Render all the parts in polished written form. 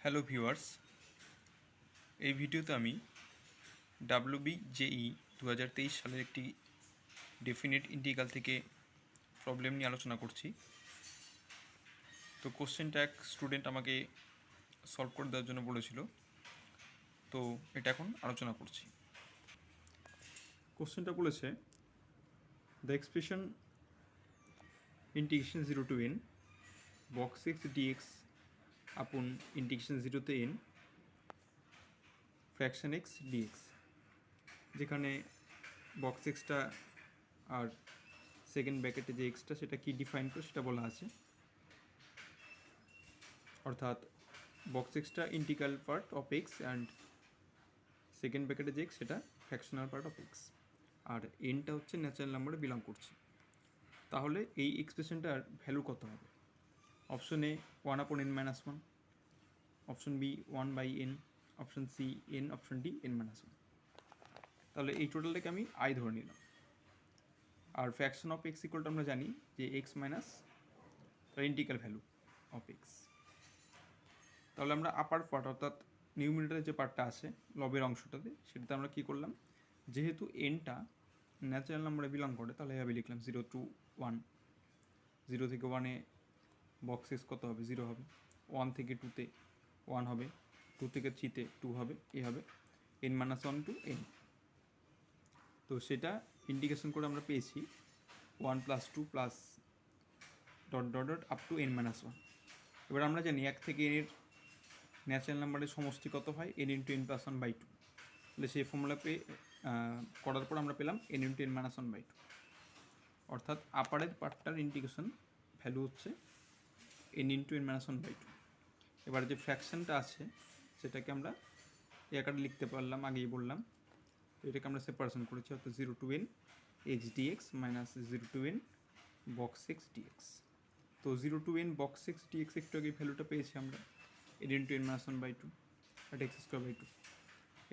Hello viewers, এই ভিডিওতে আমি WBJE 2023 সালের একটি ডেফিনিট ইন্টিগ্রাল থেকে প্রবলেম নিয়ে আলোচনা করছি। তো কোশ্চেনটা এক স্টুডেন্ট আমাকে সলভ করে দেওয়ার জন্য বলেছিল, তো এটা এখন আলোচনা করছি। কোশ্চেনটা বলেছে the expression integration 0 to n box 6 dx upon integration 0 to n fraction x dx, যেখানে বক্স এক্সটা আর সেকেন্ড ব্র্যাকেটে যে এক্সটা সেটা কি ডিফাইন করে সেটা বলা আছে। অর্থাৎ বক্স এক্সটা integral part of x and second ব্র্যাকেটে যে এক্স সেটা ফ্র্যাকশনাল পার্ট অফ এক্স, আর এনটা হচ্ছে ন্যাচারাল নাম্বারে বিলং করছে। তাহলে এই এক্সপ্রেশনটার ভ্যালু কত হবে? Option A 1/n-1, option B 1/n, option C n, option D n-1। তাহলে এই টোটালটাকে আমি আই ধরে নিলাম। আর ফ্র্যাকশন অফ এক্স ইকুয়ালটা আমরা জানি যে এক্স মাইনাস তার ইন্টিগ্রাল ভ্যালু অফ এক্স। তাহলে আমরা আপার পার্ট অর্থাৎ নিউমিনেটরের যে পার্টটা আছে লবের অংশটাতে, সেটাতে আমরা কী করলাম, যেহেতু এনটা ন্যাচারাল নাম্বারে বিলং করে তাহলে এভাবে লিখলাম 0 to 1। 0 থেকে 1-এ বক্স এক্স কত হবে? 0 হবে। 1 থেকে 2-তে 1 হবে। 2 থেকে 3-তে 2 হবে। এ হবে n-1 to n। তো সেটা ইন্টিগ্রেশন করে আমরা পেয়েছি 1 + 2 plus dot dot dot up to n-1। এবার আমরা জানি 1 থেকে n এর ন্যাচারাল নাম্বারের সমষ্টি কত হয়? n × n+1/2। তাহলে সেই ফর্মুলা করার পর আমরা পেলাম n × n-1/2। অর্থাৎ আপারের পার্টটার ইন্টিগ্রেশন ভ্যালু হচ্ছে n × n-1/2। এবার যে ফ্র্যাকশনটা আছে সেটাকে আমরা এই আকারে লিখতে পারলাম, আগেই বললাম। তো এটাকে আমরা সেপারেশন করেছি, অর্থাৎ 0 to n x dx minus 0 to n box x dx। তো 0 to n box x dx একটু আগে ভ্যালুটা পেয়েছি আমরা n × n-1/2 আর x²/2।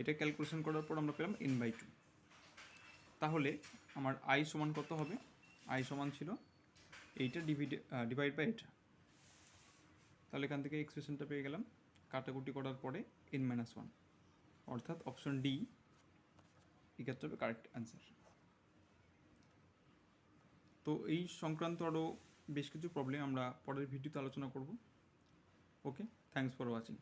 এটা ক্যালকুলেশন করার পর আমরা পেলাম n/2। তাহলে আমার আই সমান কত হবে? আই সমান ছিল এইটা ডিভাইড বাই এটা। তাহলে এখান থেকে এক্সপ্রেশনটা পেয়ে গেলাম কাটাকুটি করার পরে n-1, অর্থাৎ অপশন ডি এক্ষেত্রে হবে কারেক্ট অ্যান্সার। তো এই সংক্রান্ত আরও বেশ কিছু প্রবলেম আমরা পরের ভিডিওতে আলোচনা করব। ওকে, থ্যাংকস ফর ওয়াচিং।